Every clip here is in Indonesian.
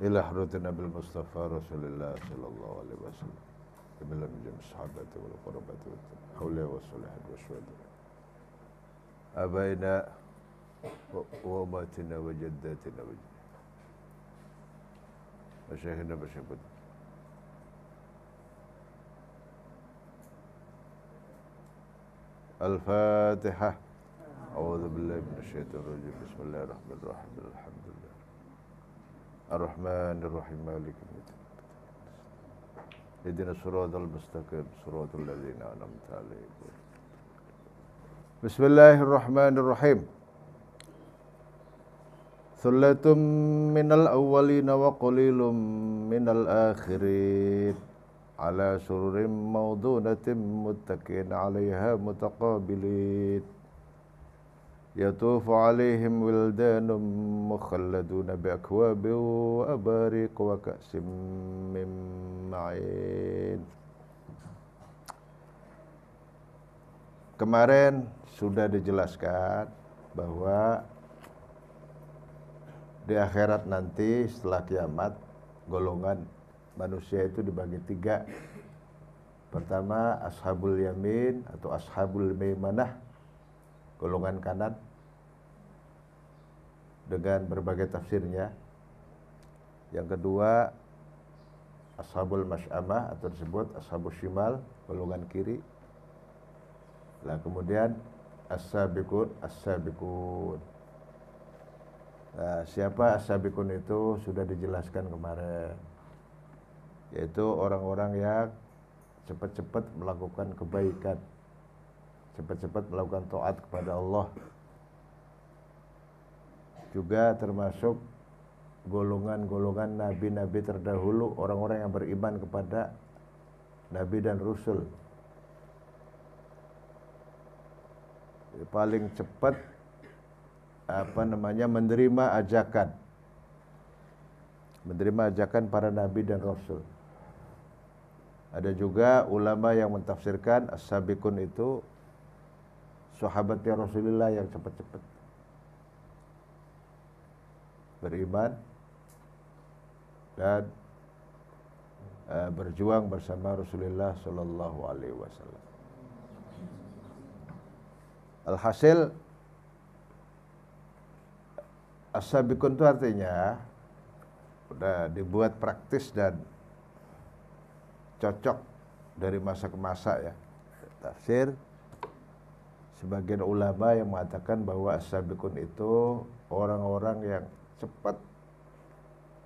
ila hadratin Nabil Mustafa Rasulullah sallallahu alaihi wasallam bila min sahabati wal qurabati wal hawla wa salihin wa syuhada abaina wa umatina wa jaddatina wa masyayikhina bersyukur. Al-Fatihah. A'udzu billahi minasyaitonir rajim. Bismillahirrahmanirrahim. Alhamdulillah. Ar-Rahmanir Rahim. Maliki yaumiddin. Ihdinas siratal mustaqim, siratal ladzina an'amta 'alaihim. Bismillahirrahmanirrahim. Thullatun minal awwalina wa qalilun minal akhirin. Ala sururin mawdunatin muttaqin 'alaiha mutaqabilin. Yatufu 'alaihim wildanun mukhalladuna biakwabin wa abariq wa ka'sim min ma'in. Kemarin sudah dijelaskan bahwa di akhirat nanti setelah kiamat golongan manusia itu dibagi tiga. Pertama ashabul yamin atau ashabul maimanah, golongan kanan dengan berbagai tafsirnya. Yang kedua ashabul masy'amah atau disebut ashabul shimal, golongan kiri. Nah kemudian as-sabiqun, as-sabiqun. Nah, siapa as-sabiqun itu sudah dijelaskan kemarin, yaitu orang-orang yang cepat-cepat melakukan kebaikan, cepat-cepat melakukan taat kepada Allah. Juga termasuk golongan-golongan nabi-nabi terdahulu, orang-orang yang beriman kepada nabi dan rasul. Paling cepat menerima ajakan para nabi dan rasul. Ada juga ulama yang mentafsirkan as-sabiqun itu sahabatnya Rasulullah yang cepat-cepat beriman dan berjuang bersama Rasulullah sallallahu alaihi wasallam. Alhasil as-sabiqun itu artinya udah dibuat praktis dan cocok dari masa ke masa ya. Tafsir sebagian ulama yang mengatakan bahwa as-sabiqun itu orang-orang yang cepat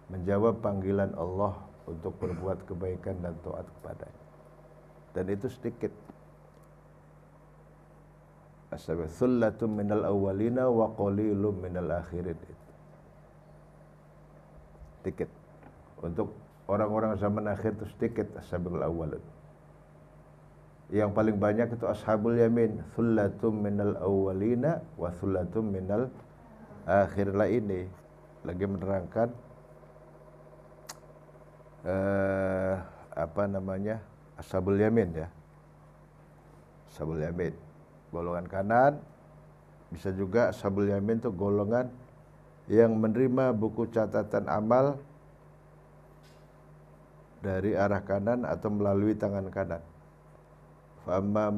menjawab panggilan Allah untuk berbuat kebaikan dan taat kepadanya. Dan itu sedikit. As-sabiqun minal awwalina wa qalilun minal akhirin. Sedikit. Untuk orang-orang zaman akhir itu sedikit as-sabiqul awwalun. Yang paling banyak itu ashabul yamin, thullatun minal awwalina wa thullatun minal akhirin. Ini lagi menerangkan ashabul yamin ya. Ashabul yamin, golongan kanan. Bisa juga ashabul yamin itu golongan yang menerima buku catatan amal dari arah kanan atau melalui tangan kanan. Wa amma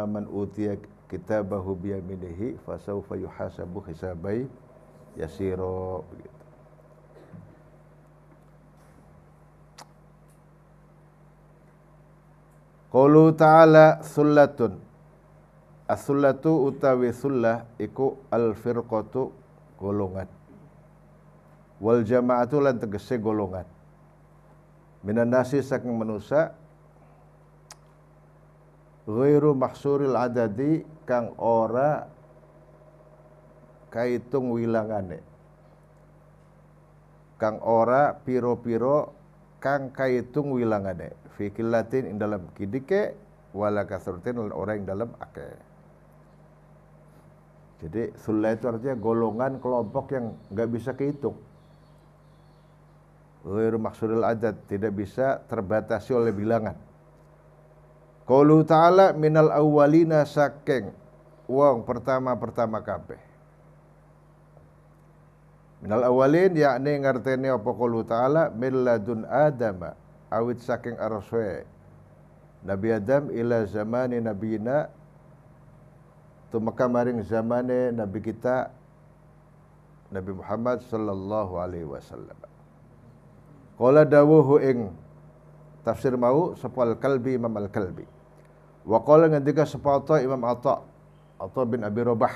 man utiya kitabahu biyaminihi fasawfa yuhasabu hisabai yasira. Begitu. Qaulu ta'ala sullatun. As-sullatu utawi sullah iku al-firqatu golongan. Wal jama'atu lan tegese golongan. Minan nasi saking manusia ghairu mahsuril adadi kang ora kaitung wilangane, kang ora piro-piro kang kaitung wilangane, fi killatin ing dalam kidike wala kasratin lan ora ing dalam akeh. Jadi sullah itu artinya golongan, kelompok yang enggak bisa kehitung. Ghairu mahsuril adad, tidak bisa terbatasi oleh bilangan. Qaulu ta'ala minal awwalina saking wong pertama-pertama kabeh. Minal awalin yakni ngerteni apa qaulu ta'ala min ladun adama awit saking arswe Nabi Adam ila zamani nabiyina tumeka maring zamane nabi kita Nabi Muhammad sallallahu alaihi wasallam. Qala dawuhu ing tafsir mau sapa Kalbi Imam Al-Kalbi. Wa qala ngendika sapa Imam Atha bin Abi Rabah.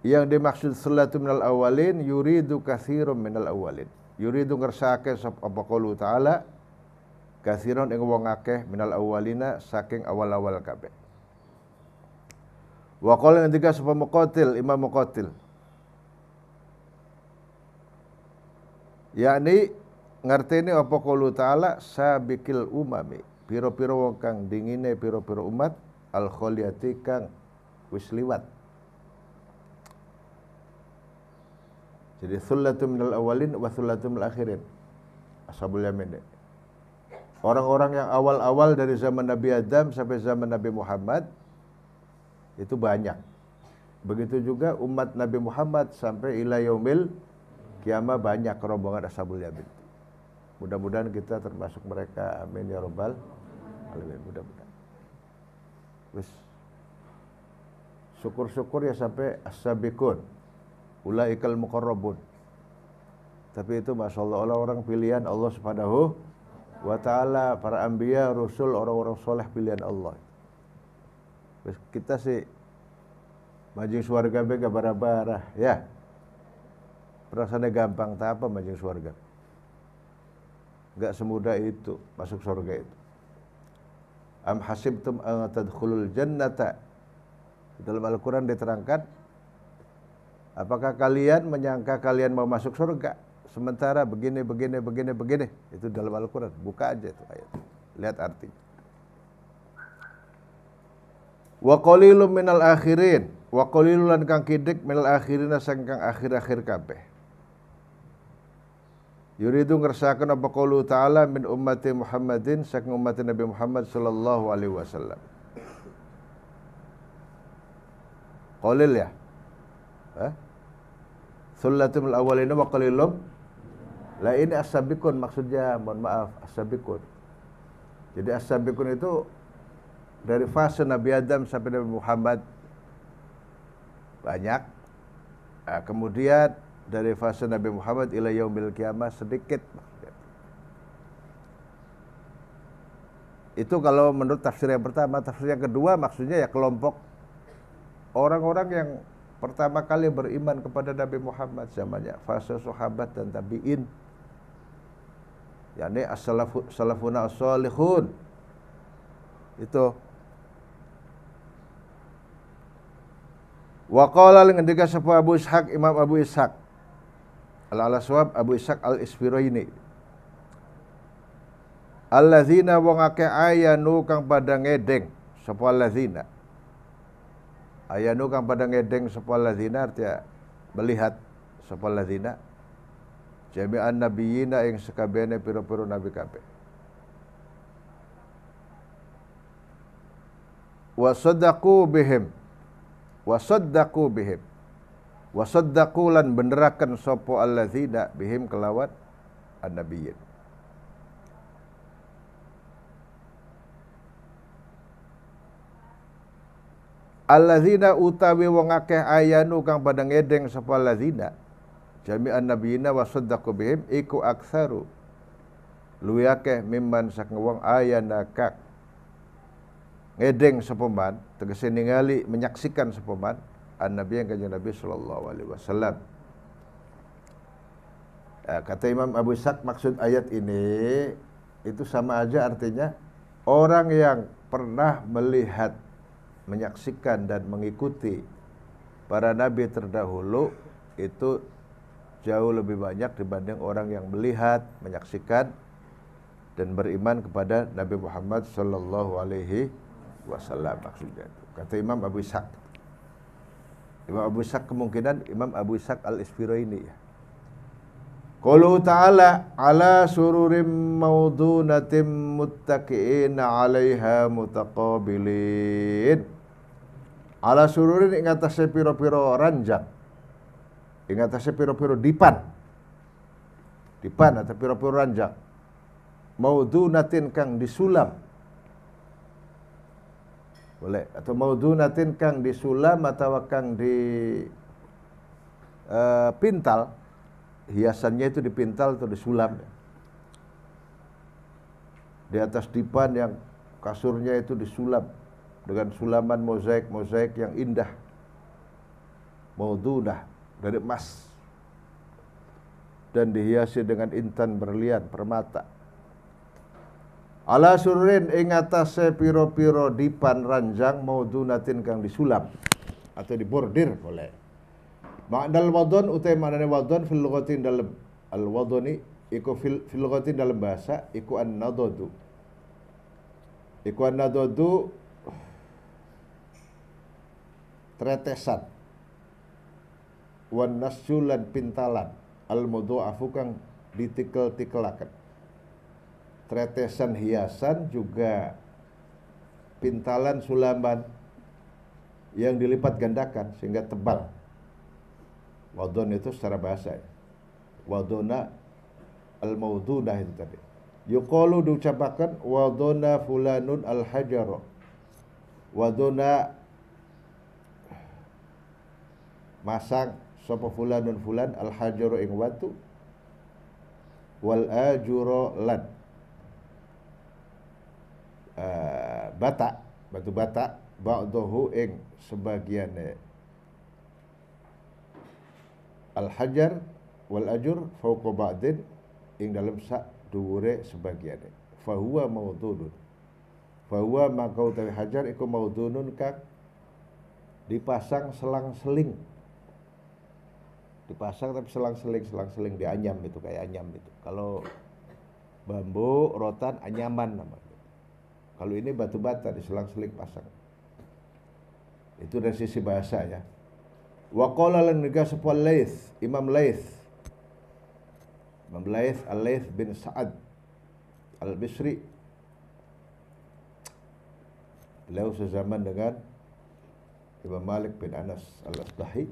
Yang dimaksud salatu minal awalin yuridu katsiran minal awalin. Yuridu ngersake sapa qaulu ta'ala katsiran ing wong akeh minal awalina saking awal-awal kabeh. Wa qala ngendika sapa Muqatil Imam Muqatil. Yakni ngerteni apa qaulu ta'ala sabikil umami piro-piro wong kang dingine piro-piro umat al kholiyati kang wis liwat. Jadi thullatu minal awalin wa thullatu minal akhirin. Ashabul yamin. Orang-orang yang awal-awal dari zaman Nabi Adam sampai zaman Nabi Muhammad itu banyak. Begitu juga umat Nabi Muhammad sampai ila yaumil kiamah banyak rombongan ashabul yamin. Mudah-mudahan kita termasuk mereka. Amin ya rabbal alamin. Mudah-mudahan. Wis. Syukur-syukur ya sampai as-sabiqun. Ulaikal muqarrabun. Tapi itu masyaallah orang pilihan Allah Subhanahu wa taala, para anbiya, rasul, orang-orang soleh pilihan Allah. Terus kita sih majing surga be bara-bara ya. Perasaannya gampang tak apa majing surga. Enggak semudah itu masuk surga itu. Am hasibtum an tadkhulul jannata. Dalam Al-Qur'an diterangkan, apakah kalian menyangka kalian mau masuk surga sementara begini. Itu dalam Al-Qur'an. Buka aja itu ayat. Lihat artinya. Wa qalilum minal akhirin. Wa qalilulan kang kidik minal akhirina sangkang akhir-akhir kabeh. Yuridu ngersakan apa qaulu ta'ala min ummati Muhammadin saking umat Nabi Muhammad sallallahu alaihi wasallam. Qalil ya? Sullatul awwalina wa qalilum. Lah ini as-sabiqun maksudnya, mohon maaf, as-sabiqun. Jadi as-sabiqun itu dari fase Nabi Adam sampai Nabi Muhammad banyak. Nah, kemudian dari fase Nabi Muhammad ila yaumil kiamah sedikit. Itu kalau menurut tafsir yang pertama. Tafsir yang kedua maksudnya ya kelompok orang-orang yang pertama kali beriman kepada Nabi Muhammad zamannya fase sahabat dan tabi'in. yakni as-salafuna as-salihun. Itu wa qala ngendika sapa Abu Ishaq Imam Abu Ishaq al-Alaswab Abu Ishaq al-Isfiraini, allazina wong akeh ayanu kang padha ngedeng sapa allazina. Ayanu kang padha ngedeng sapa allazina artinya melihat sapa allazina jami'an nabiyina ing sekabehane pira-pira nabi kabeh. Wasaddaqu bihim wasaddaqu lan beneraken sapa allazina bihim kelawan annabiyyin. Allazina utawi wong akeh ayanu kang padha ngedeng sapa allazina jami'an nabiyina wasaddaqu bihim iku aktsaru luwih akeh mimman saking wong ayana kak ngedeng sapa man tegese ningali menyaksikan sapa man an-nabi yang kanjeng Nabi sallallahu alaihi wasallam. Kata Imam Abu Ishaq maksud ayat ini itu sama aja artinya orang yang pernah melihat, menyaksikan dan mengikuti para nabi terdahulu itu jauh lebih banyak dibanding orang yang melihat, menyaksikan dan beriman kepada Nabi Muhammad sallallahu alaihi wasallam maksudnya itu. Kata Imam Abu Ishaq. Imam Abu Ishaq kemungkinan Imam Abu Ishaq al-Isfiraini ya. Qaulu ta'ala ala sururim mawdunatim muttaqi'ina 'alaiha mutaqabilin. Ala sururin ing atase pira-pira ranjang. ing atase pira-pira dipan atau pira-pira ranjang maudunatin kang disulam, boleh, atau maudunatin kang disulam atau kang di pintal, hiasannya itu dipintal atau disulam di atas dipan yang kasurnya itu disulam dengan sulaman mozaik yang indah, maudunah dari emas, dan dihiasi dengan intan berlian permata. Ala surin ing atase piro-piro dipan ranjang maudunatin kang disulam atau dibordir, boleh. Ma'nal wadon utai maknane wadon fil lughatin dalam al wadoni iku fil lughatin dalam bahasa iku an-nadadu. Iku an-nadadu tretesan wan nasyulan pintalan al mudha'afu kang ditikel-tikelaken. Tretesan hiasan juga pintalan sulaman yang dilipat gandakan sehingga tebal. Wadon itu secara bahasa ya. Wadona al-maududah itu tadi. Yuqalu diucapakan wadona fulanun al-hajaro. Wadona masang sapa fulanun fulan al-hajaro ing watu wal ajuro lan batu bata ba'dahu ing sebagiane al-hajar wal ajur fauqa ba'din ing dalam sak dhuwure sebagiane. Fahuwa maudunun. Fahuwa makau tawi hajar iku maudunun kang dipasang selang-seling. Dipasang tapi selang-seling dianyam itu, kayak anyam itu. Kalau bambu rotan anyaman namanya. Kalau ini batu bata diselang-seling pasang. Itu dari sisi bahasa ya. Wa qala lan nega sapa Laits, Imam Laits Al-Laits bin Sa'ad Al-Bisri. Beliau sezaman dengan Imam Malik bin Anas Al-Asbahi,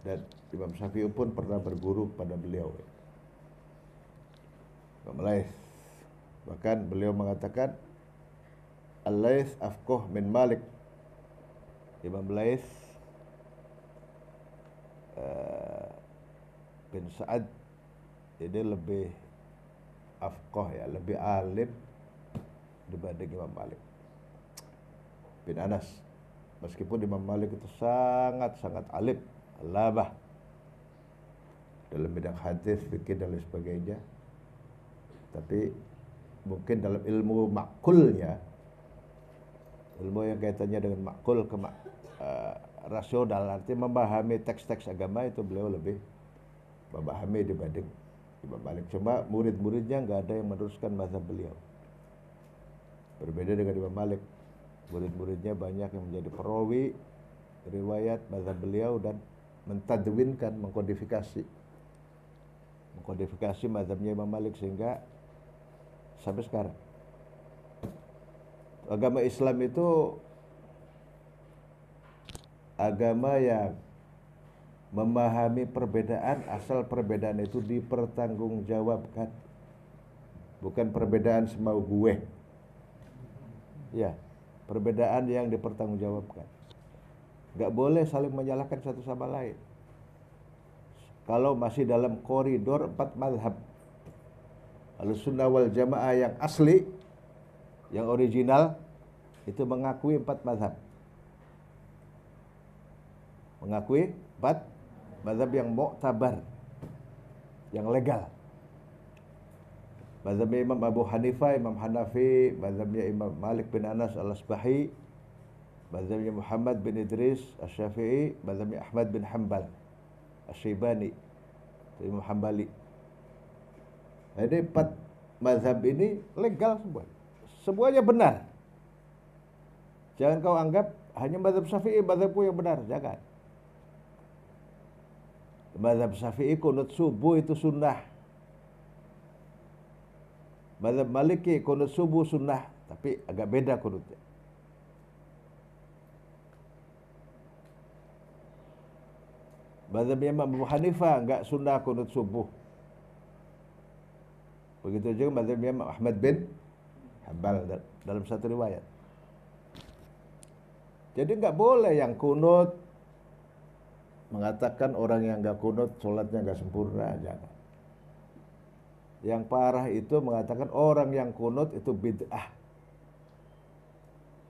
dan Imam Syafi'i pun pernah berguru pada beliau. Imam Laits, bahkan beliau mengatakan Al-Laits afqah min Malik. Imam Laits bin Sa'ad ini lebih afqah ya, lebih alim dibanding Imam Malik bin Anas. Meskipun Imam Malik itu sangat alim, alabah dalam bidang hadis, fikih dan lain sebagainya, tapi mungkin dalam ilmu makulnya, ilmu yang kaitannya dengan makul rasional, arti memahami teks-teks agama, itu beliau lebih memahami dibanding Imam Malik. Cuma murid-muridnya nggak ada yang meneruskan mazhab beliau. Berbeda dengan Imam Malik, murid-muridnya banyak yang menjadi perawi riwayat mazhab beliau dan mentadwinkan, mengkodifikasi mazhabnya Imam Malik sehingga sampai sekarang agama Islam itu agama yang memahami perbedaan, asal perbedaan itu dipertanggungjawabkan, bukan perbedaan semau gue. Ya, perbedaan yang dipertanggungjawabkan. Gak boleh saling menyalahkan satu sama lain. Kalau masih dalam koridor 4 mazhab, Ahlussunnah wal Jamaah yang asli, yang original, itu mengakui 4 mazhab. Mengakui 4 mazhab yang mu'tabar, yang legal. Mazhabnya Imam Abu Hanifah, Imam Hanafi, mazhabnya Imam Malik bin Anas Al-Asbahi, mazhabnya Muhammad bin Idris Asy-Syafi'i, mazhabnya Ahmad bin Hanbal Asy-Syaibani, Imam Hambali. Jadi 4 mazhab ini legal semua. Semuanya benar. Jangan kau anggap hanya mazhab Syafi'i mazhabku yang benar, jangan. Mazhab Syafi'i kunut subuh itu sunnah. Mazhab Maliki kunut subuh sunnah, tapi agak beda kunutnya. Mazhabnya Imam Abu Hanifah enggak sunnah kunut subuh. Begitu juga mazhabnya Imam Ahmad bin Hambal dalam satu riwayat. Jadi enggak boleh yang kunut mengatakan orang yang enggak kunut sholatnya enggak sempurna, jangan. Yang parah itu mengatakan orang yang kunut itu bid'ah.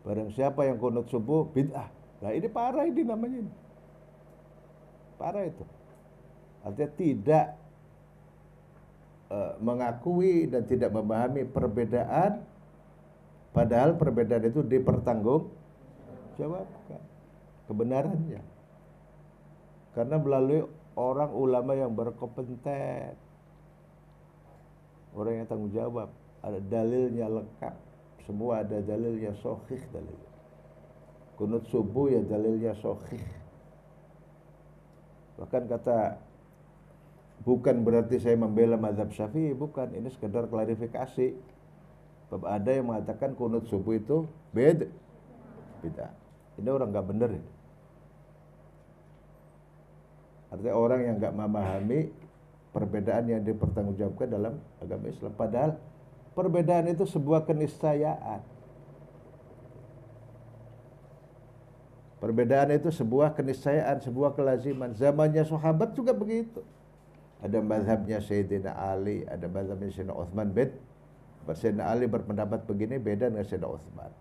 Barang siapa yang kunut subuh bid'ah. Nah ini parah ini namanya ini. Parah itu. Artinya tidak mengakui dan tidak memahami perbedaan, padahal perbedaan itu dipertanggungjawabkan kebenarannya. Karena melalui orang ulama yang berkompeten, orang yang tanggung jawab, ada dalilnya lengkap, semua ada dalilnya sahih dalilnya. Kunut subuh ya dalilnya sahih. Bahkan kata, bukan berarti saya membela mazhab Syafi'i, bukan, ini sekedar klarifikasi. Sebab ada yang mengatakan kunut subuh itu beda. Ini orang nggak benar ini. Artinya orang yang nggak memahami perbedaan yang dipertanggungjawabkan dalam agama Islam. Padahal perbedaan itu sebuah keniscayaan. Perbedaan itu sebuah keniscayaan, sebuah kelaziman. Zamannya sahabat juga begitu. Ada mazhabnya Sayyidina Ali, ada mazhabnya Sayyidina Utsman bin. Sayyidina Ali berpendapat begini, beda dengan Sayyidina Utsman.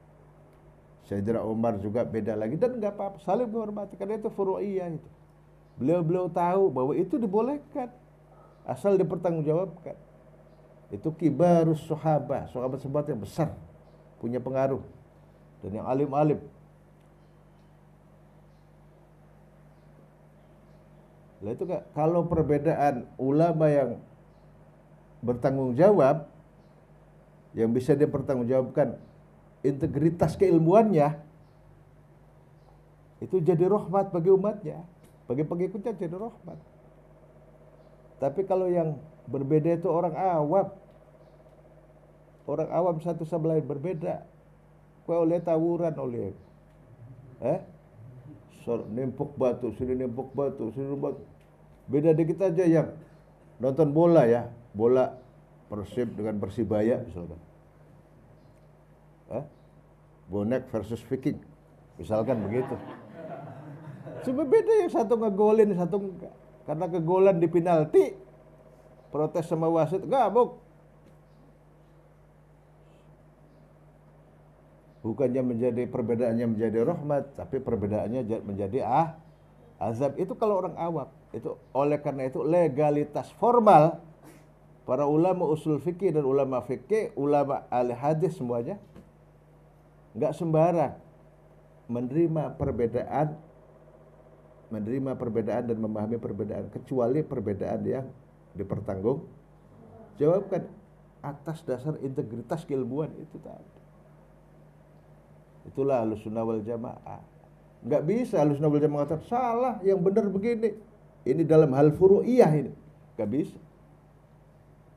Sayyidina Umar juga beda lagi, dan enggak apa-apa, saling menghormati, karena itu furu'iyah itu. Beliau tahu bahwa itu dibolehkan asal dipertanggungjawabkan. Itu kibarus sahabat yang besar, punya pengaruh, dan yang alim-alim. Lah itu kalau perbedaan ulama yang bertanggung jawab, yang bisa dipertanggungjawabkan integritas keilmuannya, itu jadi rahmat bagi umatnya, bagi pengikutnya jadi rahmat. Tapi kalau yang berbeda itu orang awam satu sama lain berbeda, kau oleh tawuran oleh, nempok batu, sini nempok batu, sini nempok. Beda dikit aja yang nonton bola ya, bola Persib dengan Persibaya misalkan. Bonek versus Viking, misalkan begitu. Cuma beda, yang satu ngegolin, satu enggak. Karena kegolan di penalti, protes sama wasit, gabuk. Bukannya menjadi perbedaannya menjadi rahmat, tapi perbedaannya menjadi azab. Itu kalau orang awam. Itu oleh karena itu legalitas formal para ulama usul fikih dan ulama fikih, ulama ahli hadis semuanya enggak sembarang menerima perbedaan dan memahami perbedaan, kecuali perbedaan yang dipertanggungjawabkan atas dasar integritas keilmuan itu tadi. Itulah Ahlussunnah wal Jamaah. Enggak bisa Ahlussunnah wal Jamaah mengatakan salah, yang benar begini. Ini dalam hal furu'iyah ini. Enggak bisa.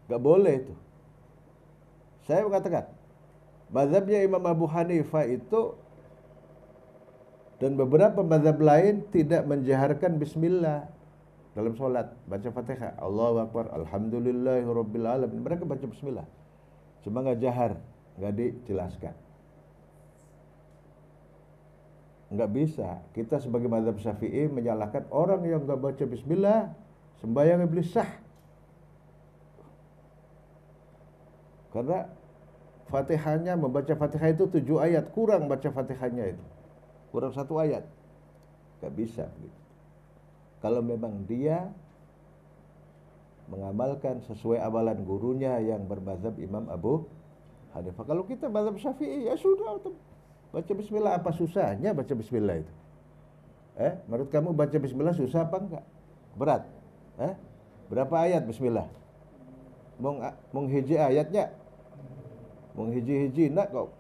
Enggak boleh itu. Saya mengatakan mazhabnya Imam Abu Hanifah itu dan beberapa mazhab lain tidak menjaharkan bismillah dalam sholat, baca Fatihah, Allahu Akbar, Alhamdulillahirabbil alamin. Mereka baca bismillah, cuma nggak jahar, nggak dijelaskan. Nggak bisa kita sebagai mazhab Syafi'i menyalahkan orang yang nggak baca bismillah, sembahyangnya iblis sah. Karena Fatihahnya, membaca Fatihah itu 7 ayat, kurang baca Fatihahnya itu, kurang 1 ayat, nggak bisa gitu. Kalau memang dia mengamalkan sesuai amalan gurunya yang bermazhab Imam Abu Hanifah. Kalau kita mazhab Syafi'i, ya sudah, baca bismillah, apa susahnya baca bismillah itu? Menurut kamu baca bismillah susah apa enggak? Berat? Berapa ayat bismillah? Mung hiji ayatnya? Mung hiji-hiji nak kau?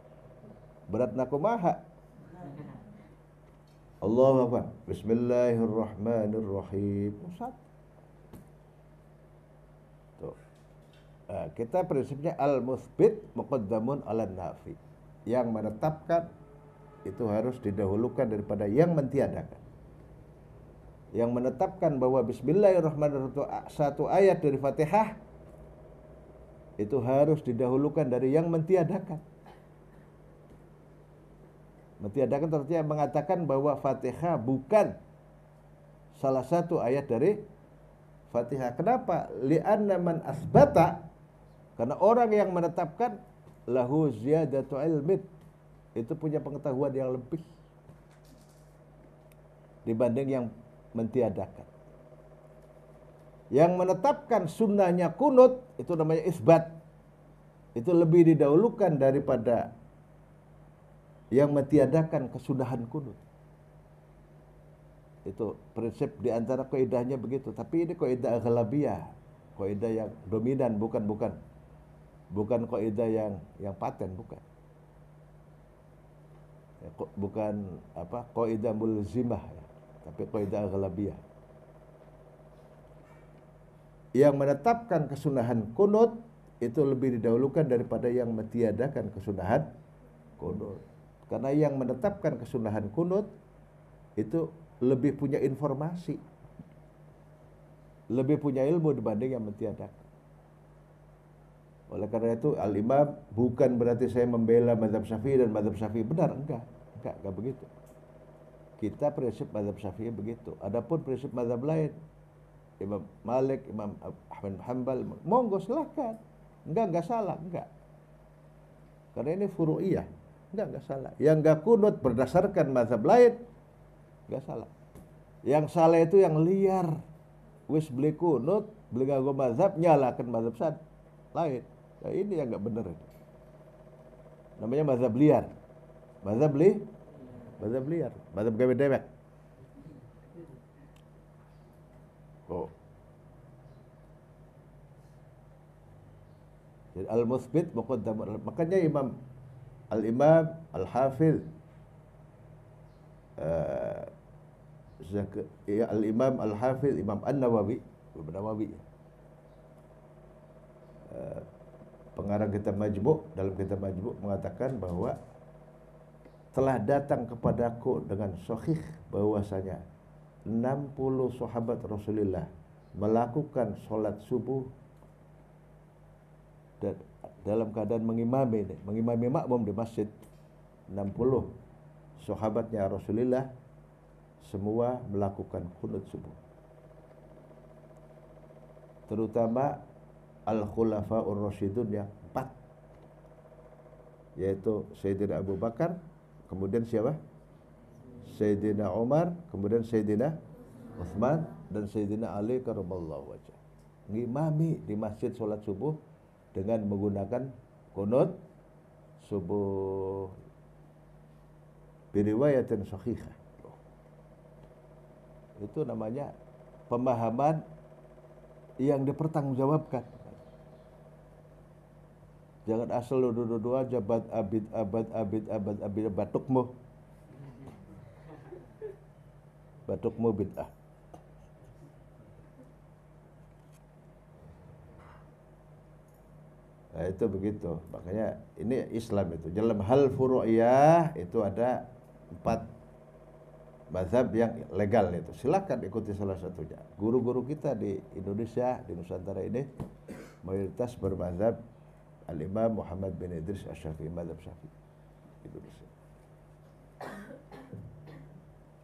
Berat nak kumaha? Allahu Akbar. Bismillahirrahmanirrahim. Tuh. Kita prinsipnya al-mutsbit muqaddamun 'alan nafi. Yang menetapkan itu harus didahulukan daripada yang mentiadakan. yang menetapkan bahwa Bismillahirrahmanirrahim itu satu ayat dari Fatihah, itu harus didahulukan dari yang mentiadakan. Mentiadakan artinya mengatakan bahwa Fatihah bukan salah satu ayat dari Fatihah. Kenapa? Li'anna man asbata, karena orang yang menetapkan lahu ziyadatu ilmin, itu punya pengetahuan yang lebih dibanding yang mentiadakan. Yang menetapkan sunnahnya kunut, itu namanya isbat, itu lebih didahulukan daripada yang mentiadakan kesunahan kunut. Itu prinsip diantara kaidahnya begitu. Tapi ini kaidah aghlabiyah, kaidah yang dominan, bukan kaidah yang paten, bukan. Ya, bukan kaidah mulzimah, ya, tapi kaidah aghlabiyah. Yang menetapkan kesunahan kunut itu lebih didahulukan daripada yang mentiadakan kesunahan kunut. Karena yang menetapkan kesunahan kunut itu lebih punya informasi, lebih punya ilmu dibanding yang mentiadakan. Oleh karena itu al-imam bukan berarti saya membela mazhab Syafi'i dan mazhab Syafi'i benar, enggak begitu. Kita prinsip mazhab Syafi'i begitu. Adapun prinsip mazhab lain, Imam Malik, Imam Ahmad Hanbal, monggo silahkan. Enggak salah, enggak. Karena ini furu'iyah, enggak salah. Yang enggak kunut berdasarkan mazhab lain, enggak salah. Yang salah itu yang liar. Wis beli kunut, beli nganggo mazhab, nyalakan mazhab lain. Nah, ini yang enggak benar. Namanya mazhab liar. Mazhab liar. Mazhab gawe dewek. Oh. Jadi al-musbit muqaddam. Makanya al-imam al-hafiz al-imam al-hafiz Imam An-Nawawi, pengarang kitab Majmu', dalam kitab Majmu' mengatakan bahwa telah datang kepadaku dengan sahih bahwasanya 60 sahabat Rasulullah melakukan sholat subuh dan dalam keadaan mengimami makmum di masjid. 60 sahabatnya Rasulullah semua melakukan qunut subuh, terutama al-khulafa'ur rasyidun yang 4, yaitu Sayyidina Abu Bakar, kemudian siapa? Sayyidina Umar, kemudian Sayyidina Utsman, dan Sayyidina Ali karramallahu wajhah. Ngimami di masjid sholat subuh dengan menggunakan qunut subuh biriwayatin sahihah. Itu namanya pemahaman yang dipertanggungjawabkan. Jangan asal duduk aja abid batukmu bid'ah. Nah, itu begitu. Makanya ini Islam itu. Dalam hal furu'iyah itu ada 4 mazhab yang legal itu. Silakan ikuti salah satunya. Guru-guru kita di Indonesia, di Nusantara ini mayoritas bermazhab Al-Imam Muhammad bin Idris Asy-Syafi'i, mazhab Syafi'i Indonesia.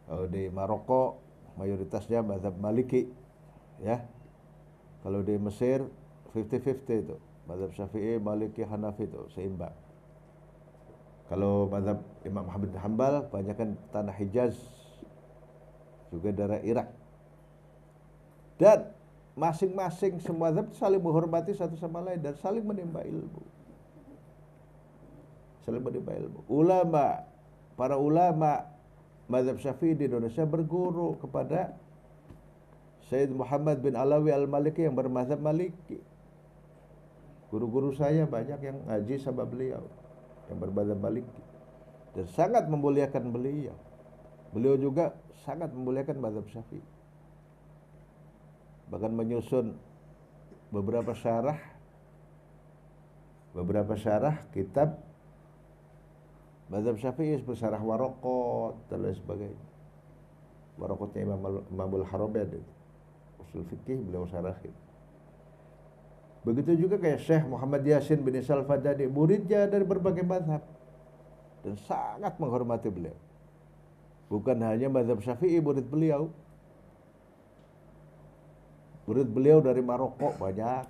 Kalau di Maroko mayoritasnya mazhab Maliki, ya. Kalau di Mesir 50-50 itu. Mazhab Syafi'i, Maliki, Hanafi itu seimbang. Kalau mazhab Imam Ahmad bin Hanbal banyakkan tanah Hijaz, juga daerah Irak. Dan masing-masing semua mazhab saling menghormati satu sama lain dan saling menimba ilmu. Para ulama mazhab Syafi'i di Indonesia berguru kepada Sayyid Muhammad bin Alawi Al-Maliki yang bermazhab Maliki. Guru-guru saya banyak yang ngaji sama beliau yang bermazhab Maliki dan sangat memuliakan beliau. Beliau juga sangat memuliakan mazhab Syafi'i. Bahkan menyusun beberapa syarah kitab mazhab Syafi'i seperti syarah Waraqat dan lain sebagainya. Barokatnya Imamul Haramain itu. Usul fikih beliau syarahin. Begitu juga kayak Syekh Muhammad Yasin bin Salfadani, muridnya dari berbagai mazhab dan sangat menghormati beliau. Bukan hanya mazhab Syafi'i murid beliau. Murid beliau dari Maroko banyak.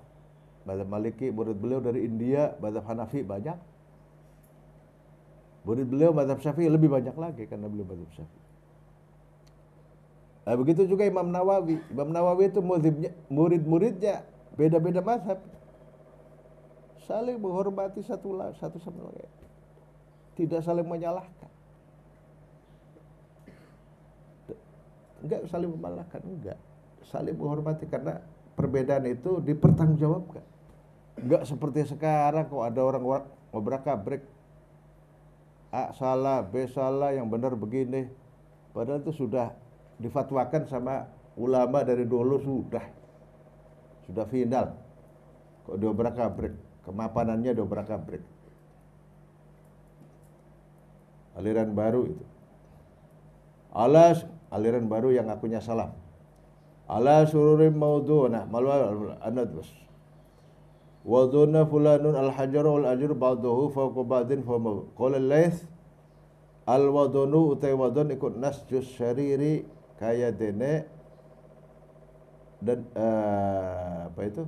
Mazhab Maliki, murid beliau dari India, mazhab Hanafi banyak. Murid beliau mazhab Syafi'i lebih banyak lagi karena beliau mazhab Syafi'i. Nah, begitu juga Imam Nawawi. Imam Nawawi itu murid-muridnya beda-beda mazhab. Saling menghormati satu sama lain. Tidak saling menyalahkan. Enggak saling menyalahkan, enggak. Saling menghormati karena perbedaan itu dipertanggungjawabkan. Enggak seperti sekarang kok ada orang ngobrak-abrik. A salah, B salah, yang benar begini. Padahal itu sudah difatwakan sama ulama dari dulu sudah final. Kok diobrak-abrik, kemapanannya diobrak-abrik. Aliran baru itu. Aliran baru yang akunya salah. Ala sururim mauduna malwa anadwas. Waduna fulanun al-hajar wal ajr ba'dahu fawqa ba'din fa qala al-laits al-wadunu utai wadun ikut nasjus syariri kaya dene dan apa itu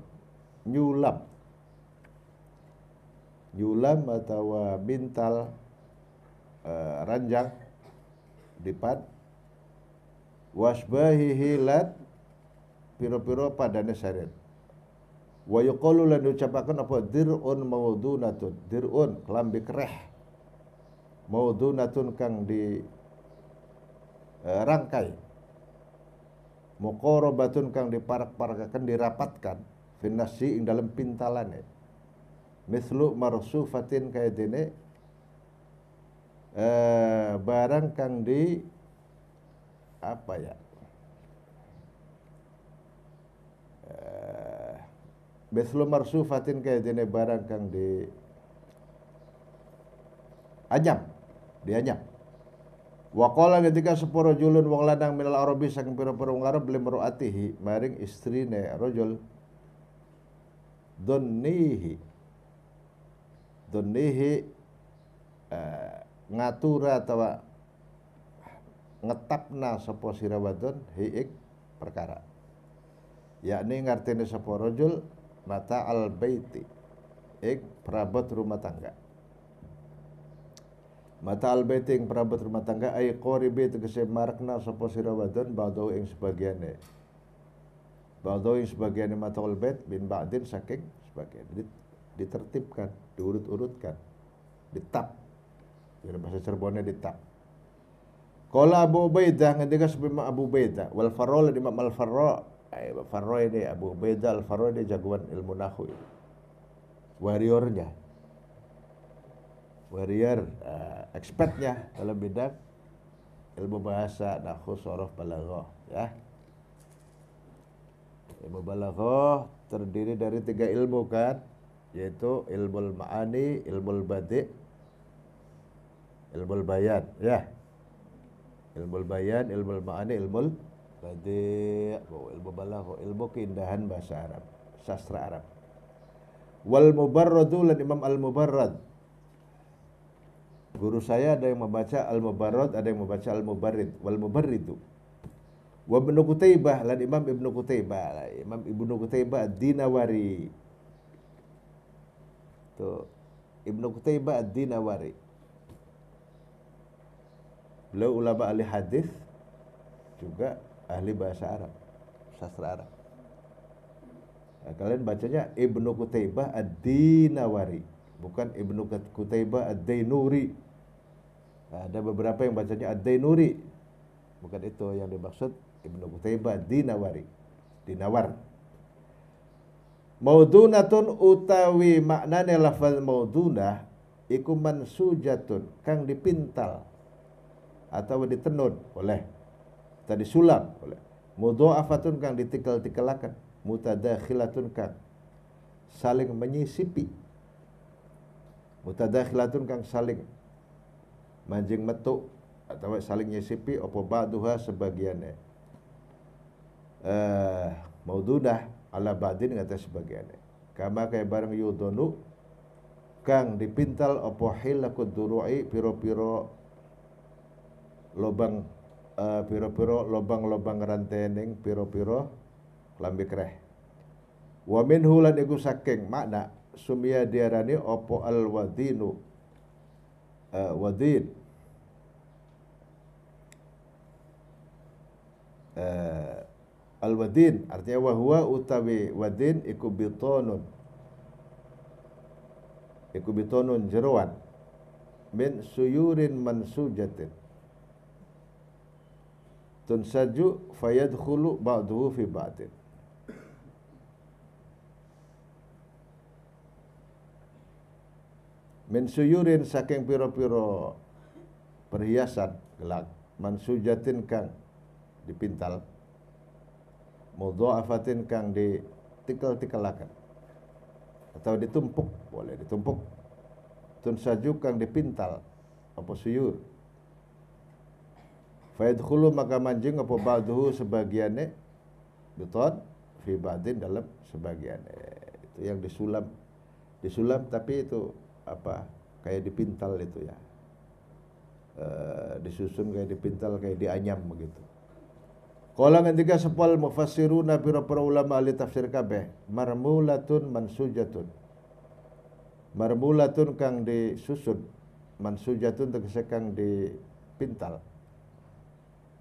nyulam atau bintal ranjang dipat wasbahihi lat piro-piro padane sarir wa yuqalu lan ucapaken apa dir'un maudunatun dir'un kelambi kereh maudunatun kang di rangkai muqarabatun kang diparak-parakaken dirapatkan finnasi ing dalam pintalane mislu marsufatin kaya dene barang kang di apa ya mislu marsufatin kaya dene barang kang di anyam Waqala ketika sepuro julun wong lanang minal arabi saking pira-pira wong Arab limroatihi maring istrine rajul dhunnihi ngatura atau ngetapna sapa sira wadon hiik perkara yakni ngartine sapa rajul mata al baiti ik perabot rumah tangga. Mata al baiti ing perabot rumah tangga ay qoribi tegese marakna sapa sira wadon ba'dahu ing sebagiane mata al bait bin ba'din saking sebagian ditertibkan, diurut-urutkan, ditap. Dalam bahasa Cirebonnya ditap. Qala Abu Ubaidah ngendika sebelum Abu Ubaidah wal Farra Imam Al Farra ini Abu Ubaidah Al Farra ini jagoan ilmu nahwu. Warrior expertnya dalam bidang ilmu bahasa nahwu sorof balaghah ya. Ilmu balaghah terdiri dari 3 ilmu kan, yaitu ilmu ma'ani, ilmu badi', ilmu bayan ya. Ilmu bayan, ilmu ma'ani, ilmu badi', ilmu balaghah, ilmu keindahan bahasa Arab, sastra Arab. Wal mubarradu lan Imam Al-Mubarrad. Guru saya ada yang membaca Al-Mubarrad, ada yang membaca Al-Mubarrid, wal mubarridu. Wa Ibnu Qutaibah lan Imam Ibnu Qutaibah, Imam Ibnu Qutaibah Ad-Dinawari. Tuh, Ibnu Qutaibah Ad-Dinawari. Beliau ulama ahli hadis juga ahli bahasa Arab, sastra Arab. Nah, kalian bacanya Ibnu Qutaibah Ad-Dinawari, bukan Ibnu Qutaibah Ad-Dainuri. Nah, ada beberapa yang bacanya Ad-Dainuri. Bukan itu yang dimaksud Ibnu Qutaibah Ad-Dinawari. Dinawar. Maudunatun utawi maknane lafaz maudunah iku mansujatun kang dipintal atau ditenun oleh tadi sulam oleh mudha'afatun kang ditikal-tikalaken mutadakhilatun kang saling menyisipi mutadakhilatun kang saling manjing metu atau saling nyisipi apa ba'duha sebagiannya maudunah ala ba'din ngata sebagiannya kama kaya barang yudonu kang dipintal apa hilakud duru'i piro-piro lobang piro-piro lobang-lobang rantening piro-piro klambi kreh wa minhu lan iku saking makna sumia diarani apa al wadinu wadin al wadin artinya wahwa utawi wadin iku bitonun jeroan min suyurin mansujatin tunsaju fayadkhulu ba'duhu fi ba'din min suyurin saking piro-piro perhiasan gelang mansujatin kang dipintal mudha'afatin kang ditikal-tikalakan atau ditumpuk, boleh ditumpuk. Tunsaju kang dipintal apa suyur fayadkhulu maka manjing apa ba'duhu sebagiannya beton fi ba'din dalam sebagiannya itu yang disulam tapi itu apa kayak dipintal itu ya disusun kayak dipintal kayak dianyam begitu. Qala ngendika sepal mufassiruna pira-pira ulama ahli tafsir kabeh marmulatun mansujatun marmulatun kang disusun mansujatun tegese kang dipintal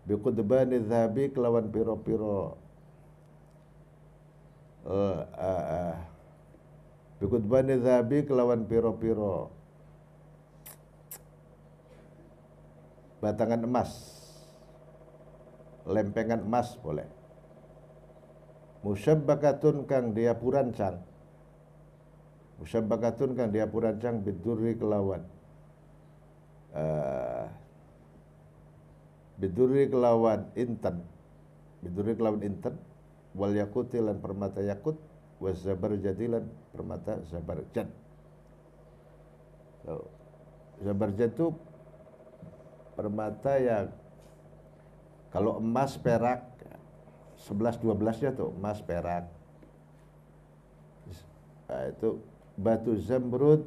biqudbani dzahabi kelawan pira-pira biqudbani dzahabi kelawan pira-pira batangan emas lempengan emas boleh musyabbakatun kang dia purancang bidurri kelawan intan wal yakuti lan permata yakut was zabarjadi lan permata zabarjad. Zabarjad itu permata yang kalau emas perak 11-12-nya tuh emas perak. Nah, itu batu zamrud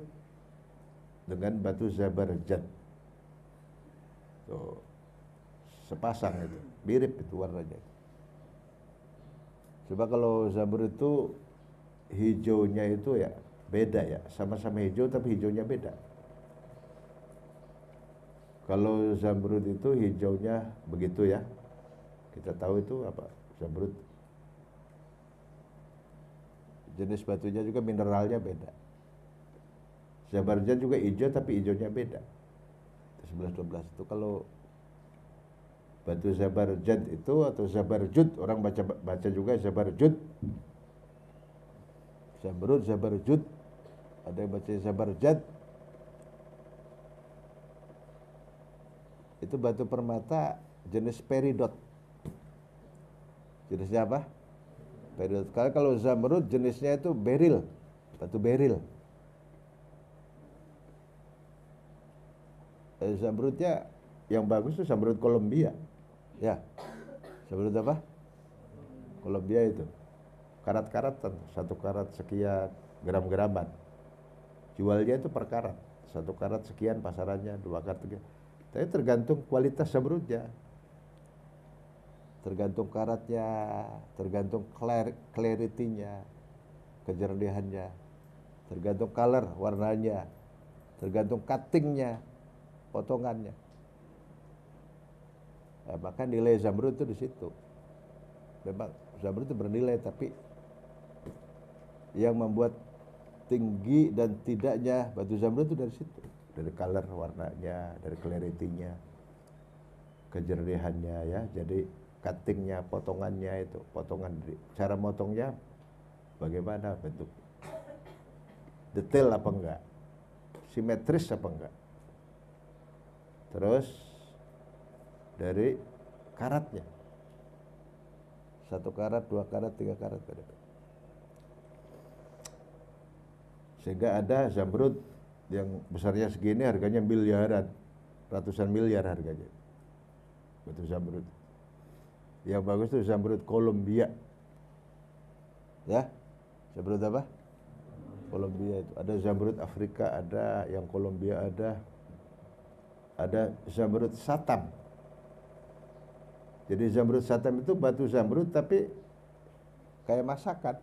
dengan batu zabarjad. Tuh sepasang itu, mirip itu warnanya. Coba kalau zamrud itu hijaunya itu ya beda ya, sama-sama hijau tapi hijaunya beda. Kalau zamrud itu hijaunya begitu ya. Kita tahu itu apa? Zamrud. Jenis batunya juga mineralnya beda. Zabarjad juga hijau tapi hijaunya beda. 11-12 itu kalau batu zabarjad itu atau zabarjud, orang baca juga zabarjud. Zamrud, zabarjud. Ada yang baca zabarjad. Itu batu permata jenis peridot. Jenisnya apa? Peridot. Kalau zamrud jenisnya itu beril, batu beril. Zamrudnya yang bagus itu zamrud Kolombia. Ya. Zamrud apa? Kolombia itu. Karat-karatan, 1 karat sekian gram-graman. Jualnya itu per karat. 1 karat sekian pasarannya, 2 karat sekian. Tapi tergantung kualitas zamrudnya, tergantung karatnya, tergantung clarity-nya, kejernihannya, tergantung color warnanya, tergantung cutting-nya, potongannya. Nah, maka nilai zamrud itu di situ. Memang zamrud itu bernilai, tapi yang membuat tinggi dan tidaknya batu zamrud itu dari situ. Dari color warnanya, dari clarity-nya, kejernihannya ya. Jadi cutting-nya, potongannya itu, potongan cara motongnya bagaimana bentuk, detail apa enggak, simetris apa enggak. Terus dari karatnya, 1 karat, 2 karat, 3 karat beda-beda. Sehingga ada zamrud yang besarnya segini harganya miliaran, ratusan miliar harganya. batu zamrud. Yang bagus itu zamrud Kolombia. Ya, zamrud apa? Kolombia itu. Ada zamrud Afrika, ada yang Kolombia, ada zamrud Satam. Jadi zamrud Satam itu batu zamrud tapi kayak masakan.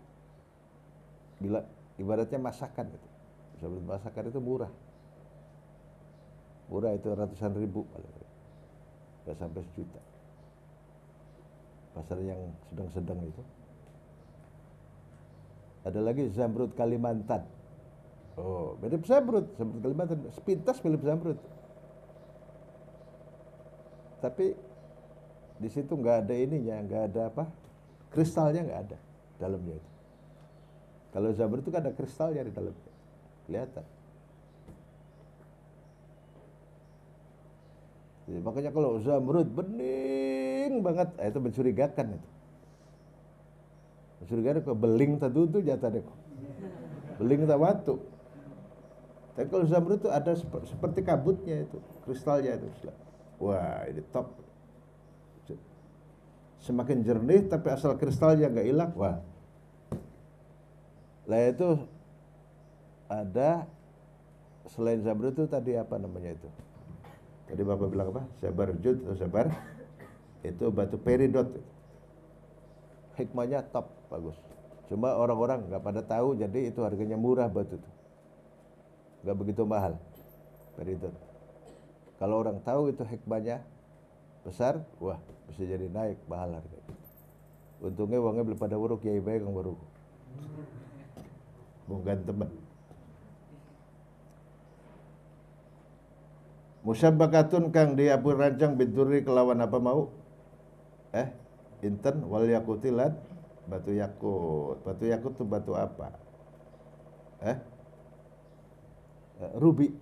Bila ibaratnya masakan itu. Zamrud masakan itu murah. Murah itu ratusan ribu paling. Nggak sampai sejuta. Pasar yang sedang-sedang itu. Ada lagi zamrud Kalimantan. Oh, mirip zamrud Kalimantan. Sepintas mirip zamrud. Tapi di situ nggak ada ininya, nggak ada apa? Kristalnya nggak ada dalamnya itu. Kalau zamrud itu kan ada kristalnya di dalamnya. Kelihatan. Jadi, makanya kalau zamrud bening banget, itu mencurigakan itu. Mencurigakan kok beling tadu itu jatah deh kok. Beling tak watu. Tapi kalau zamrud itu ada seperti kabutnya itu, kristalnya itu. Wah, ini top. Semakin jernih tapi asal kristalnya nggak hilang, wah. Lah itu ada selain zamrud itu tadi apa namanya itu? Tadi Bapak bilang apa? Zabarjud atau zabar? Itu batu peridot. Hikmahnya top, bagus. Cuma orang-orang nggak pada tahu, jadi itu harganya murah batu itu. Nggak begitu mahal peridot. Kalau orang tahu itu hikmahnya besar, wah bisa jadi naik mahal harganya. Untungnya uangnya belum pada buruk, kiai baik yang baru. Bukan teman. Musabbakatun kang diapur rancang biduri kelawan apa mau? Inten wal yakutilan batu yakut. Batu yakut itu batu apa? Rubi.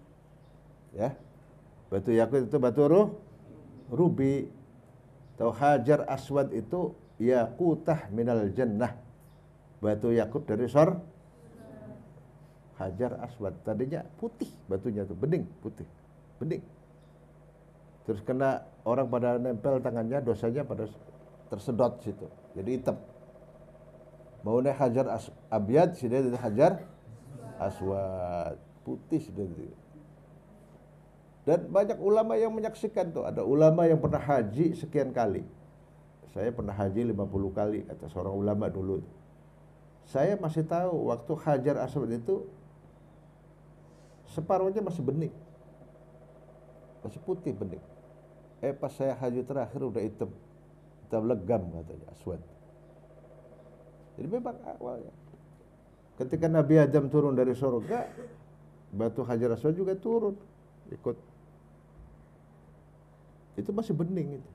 Ya. Batu yakut itu batu rubi. Atau hajar aswad itu yakutah minal jannah. Batu yakut dari hajar aswad. Tadinya putih batunya itu, bening, putih. Bening. Terus kena orang pada nempel tangannya, dosanya pada tersedot situ. Jadi hitam. Maunya hajar abyad, sudah jadi hajar aswad. Putih sudah jadi. Dan banyak ulama yang menyaksikan tuh. Ada ulama yang pernah haji sekian kali. Saya pernah haji 50 kali, kata seorang ulama dulu. Saya masih tahu waktu hajar aswad itu separuhnya masih bening. Masih putih bening. Pas saya haji terakhir udah hitam. Hitam legam katanya, aswad. Jadi memang awalnya. Ketika Nabi Adam turun dari surga, batu hajar aswad juga turun. Ikut. Itu masih bening itu.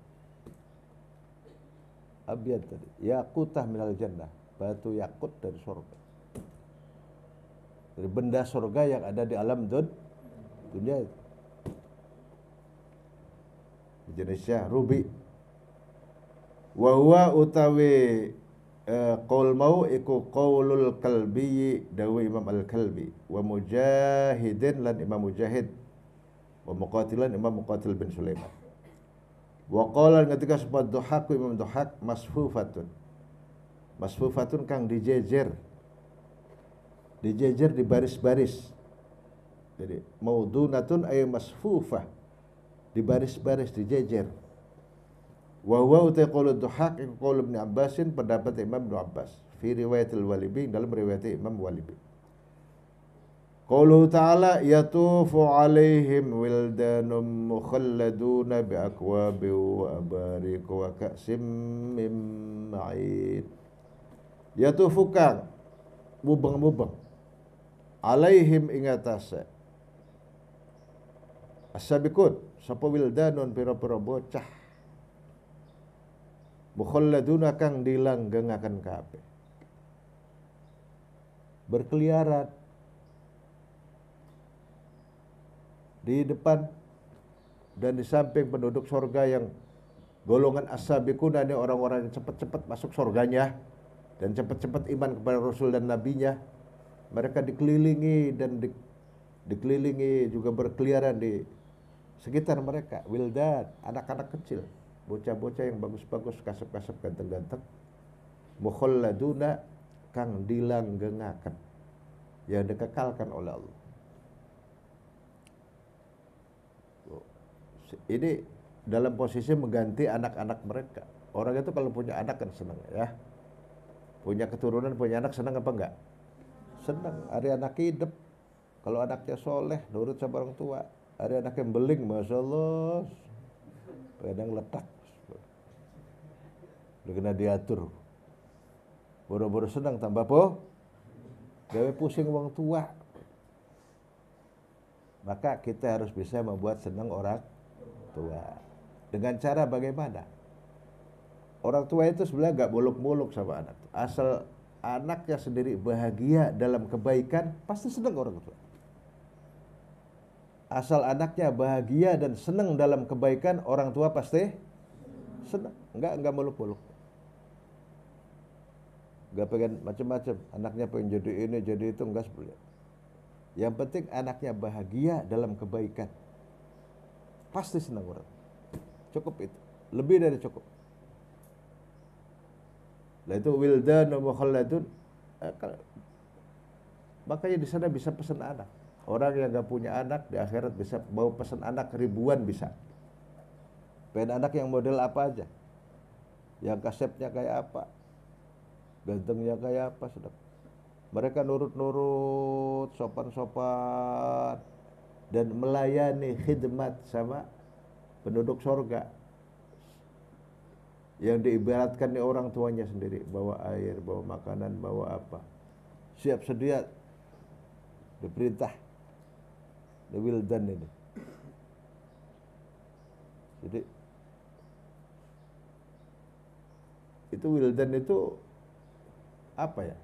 Abyad tadi. Yakutah minal jannah. Batu yakut dari surga. Dari benda surga yang ada di alam dunia itu. Jenisnya rubi. Wa huwa utawi qaul mau iku qaulul kalbi dawu Imam Al-Kalbi wa Mujahidin lan Imam Mujahid wa Muqatilan Imam Muqatil bin Sulaiman. Wa qala ketika sebut Dhahak Imam Dhahak masfufatun. Masfufatun kang dijejer di baris-baris. Jadi maudunatun ay masfufah, di baris-baris dijejer. Wa huwa utai qaulu Dhahak iku qaulu Ibnu Abbasin, pendapat Imam Ibnu Abbas fi riwayatil Walibi, dalam riwayat Imam Walibi. Qauluhu ta'ala yatufu alaihim wildanum mukhalladuna biakwabi wa abarik wa ka'sim min ma'in. Yatufu kang mubeng-mubeng alaihim ingatase as-sabiqun sapa wildanun pira-pira bocah mukhalladuna kang dilanggengaken kabeh, berkeliaran di depan dan di samping penduduk surga yang golongan as-sabiqun, ini orang-orang yang cepat-cepat masuk surganya dan cepat-cepat iman kepada Rasul dan Nabinya. Mereka dikelilingi dan dikelilingi juga berkeliaran di sekitar mereka wildan, anak-anak kecil bocah-bocah yang bagus-bagus, kasep-kasep, ganteng-ganteng, mukhalladuna kang dilanggengaken, yang dikekalkan oleh Allah. Ini dalam posisi mengganti anak-anak mereka. Orang itu kalau punya anak kan senang ya, punya keturunan, punya anak, senang apa enggak? Senang. Ada anak hidup, kalau anaknya soleh, nurut sama orang tua. Ada anak yang beling, masya Allah, kadang letak, udah kena diatur, boro-boro senang tambah gawe pusing orang tua. Maka kita harus bisa membuat senang orang tua. Dengan cara bagaimana? Orang tua itu sebenarnya gak muluk-muluk sama anak. Asal anaknya sendiri bahagia dalam kebaikan, pasti senang orang tua. Asal anaknya bahagia dan senang dalam kebaikan, orang tua pasti senang. Enggak muluk-muluk. Enggak pengen macam-macam. Anaknya pengen jadi ini, jadi itu, enggak sebenarnya. Yang penting anaknya bahagia dalam kebaikan, pasti senang orang. Cukup itu. Lebih dari cukup. Nah itu wildan wa mukhalladun. Makanya di sana bisa pesan anak. Orang yang gak punya anak di akhirat bisa bawa pesan anak ribuan bisa. Pengen anak yang model apa aja, yang kasepnya kayak apa, gantengnya kayak apa, sudah. Mereka nurut-nurut, sopan-sopan, dan melayani khidmat sama penduduk surga. Yang diibaratkan nih orang tuanya sendiri, bawa air, bawa makanan, bawa apa, siap sedia diperintah wildan ini. Jadi itu wildan itu apa ya?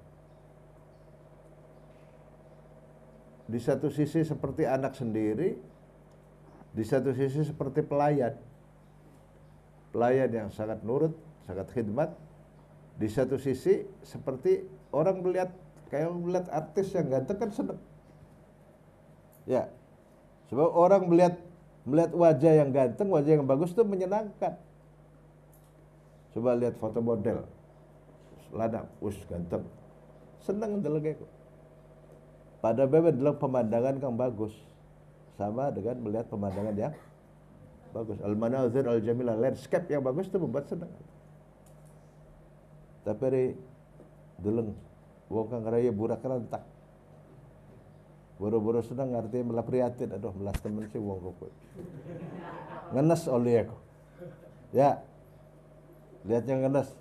Di satu sisi seperti anak sendiri, di satu sisi seperti pelayan. Pelayan yang sangat nurut, sangat khidmat. Di satu sisi seperti orang melihat, kayak melihat artis yang ganteng kan seneng. Ya, sebab orang melihat wajah yang ganteng, wajah yang bagus itu menyenangkan. Coba lihat foto model, lanang, ganteng, seneng ndelenge kok. Pada bebek dalam pemandangan yang bagus, sama dengan melihat pemandangan yang bagus. Al-manazir al-jamilah, landscape yang bagus itu membuat senang. Tapi dari deleng wong kang raya burak rentak, boro-boro senang artinya malah prihatin. Aduh, melas temen sih wong kok ngenes oleh aku. Ya, lihatnya ngenes.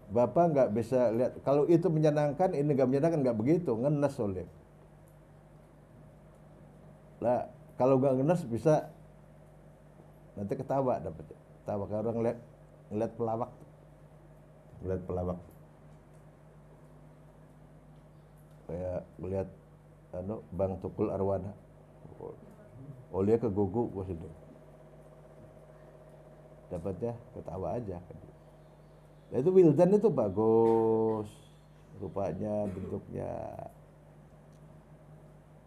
Bapak nggak bisa lihat kalau itu menyenangkan, ini nggak menyenangkan, nggak begitu, ngenes oleh. Lah kalau nggak ngenes bisa nanti ketawa dapetnya. Ketawa kalau orang ngeliat pelawak, ngeliat pelawak. Kayak melihat Bang Tukul Arwana, oleh ke gugu gua sedih. Dapatnya ketawa aja. Nah, itu wildan itu bagus, rupanya, bentuknya,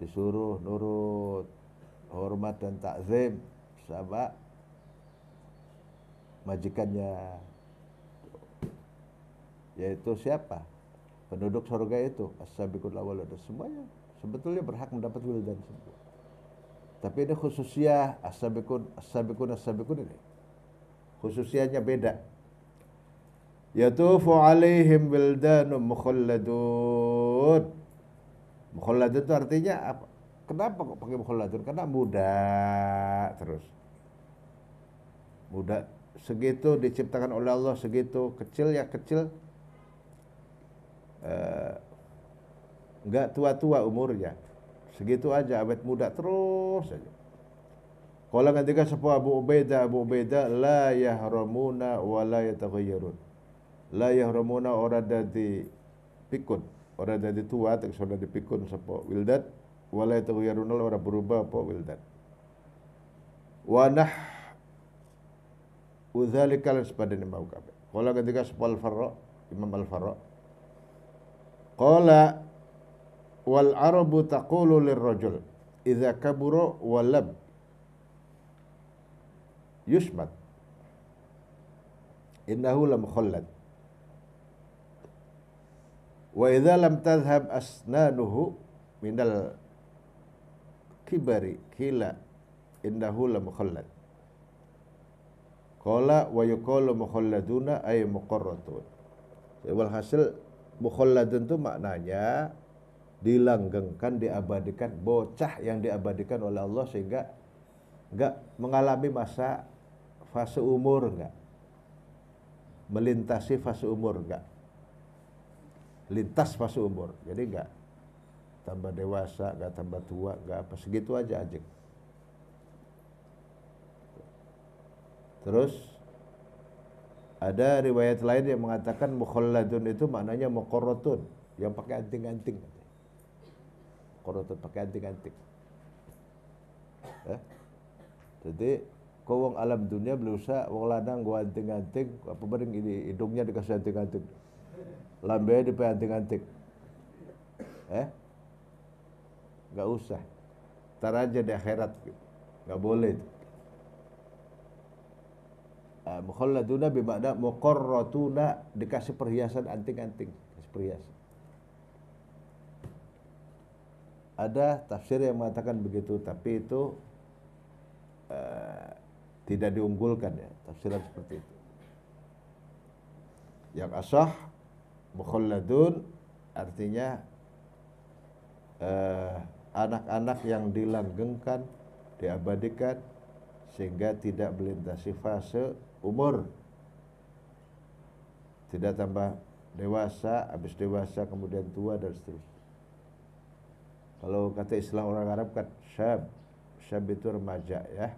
disuruh nurut, hormat dan takzim sama majikannya, yaitu siapa? Penduduk surga itu, as-sabiqul awwalun, semuanya sebetulnya berhak mendapat wildan semua. Tapi ini khususnya as-sabiqun ini. Khususianya beda. Yatufu alaihim wildanun mukhalladun. Mukhalladun itu artinya apa? Kenapa kok pakai mukhalladun? Karena muda terus. Muda segitu diciptakan oleh Allah, segitu kecil ya kecil. Enggak tua-tua umurnya, segitu aja, awet muda terus saja. Kalau ketika sepuh Abu Ubaidah la yahramuna wa la yataghayyarun. La yahramuna orang dadi pikun, orang dadi tua tak sudah dipikun sepuh wildan, wa la yataghayyarun orang berubah apa wildan. Wa nah udzalika sepadane mau kabeh. Kalau ketika sepuh Al-Farra, Imam Al-Farra qala wal arabu taqulu lirrajul idza kabura walab yusmat. Innahu lamukhallad. Wa idza lam tadhhab asnanuhu minal kibari kila innahu lamukhallad. Qala wa yuqalu mukhalladuna ay muqarratun. Walhasil mukhalladun itu maknanya dilanggengkan, diabadikan, bocah yang diabadikan oleh Allah sehingga enggak mengalami masa fase umur, enggak melintasi fase umur, enggak lintas fase umur. Jadi enggak tambah dewasa, enggak tambah tua, enggak apa, segitu aja ajek. Terus ada riwayat lain yang mengatakan mukhalladun itu maknanya muqarratun, yang pakai anting-anting. Muqarratun pakai anting-anting. Jadi kau wong alam dunia berusaha wong lanang gua anting-anting, apa bareng ini hidungnya dikasih anting-anting, lambenya dipakai anting-anting. Nggak usah, tar aja di akhirat, nggak boleh. Mukhalladuna bermakna muqarratuna, dikasih perhiasan anting-anting, kasih perhiasan. Ada tafsir yang mengatakan begitu, tapi itu tidak diunggulkan ya, tafsiran seperti itu. Yang asah mukhalladun artinya anak-anak yang dilanggengkan, diabadikan sehingga tidak melintasi fase umur, tidak tambah dewasa, habis dewasa kemudian tua dan seterusnya. Kalau kata istilah orang Arab kan syab, syab itu remaja ya.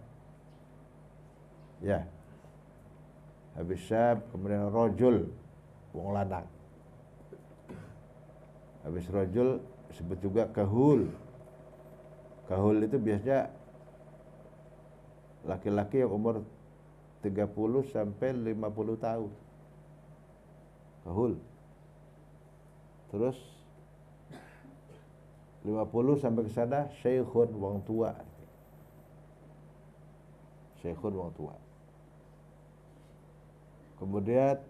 Ya. Habis syab kemudian rojul, wong lanang. Habis rojul disebut juga kahul. Kahul itu biasanya laki-laki yang umur 30 sampai 50 tahun. Kahul. Terus 50 sampai ke sana syekhun, wong tua. Syekhun, wong tua. Kemudian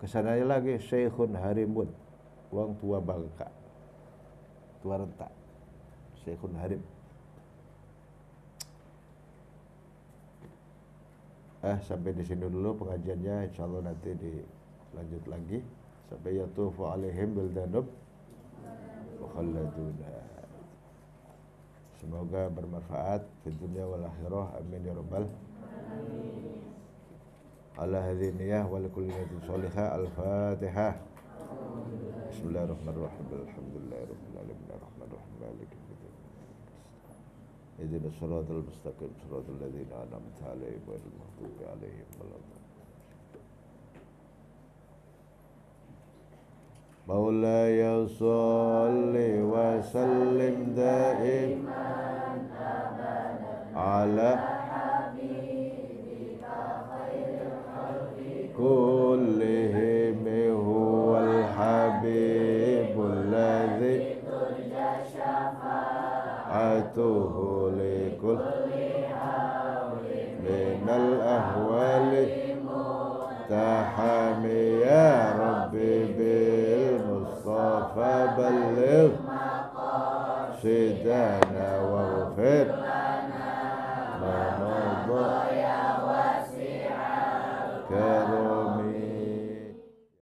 kesananya lagi syekhun harimun, wong tua bangka, tua renta. Syekhun harim. Sampai di sini dulu pengajiannya, insyaallah nanti dilanjut lagi sampai yatufu alaihim bildanub mukhalladuna. Semoga bermanfaat di dunia wal akhirah, amin ya rabbal alamin. Ala hadhihi niyyah wa likulli niyatin shalihah. Al-Fatihah. Bismillahirrahmanirrahim. Alhamdulillahirabbil alamin arrahmanir rahim maliki yaumiddin. Ihdinas siratal mustaqim siratal ladzina an'amta 'alaihim ghairil maghdubi 'alaihim waladdallin. Maulaya shalli wa sallim daiman abada ala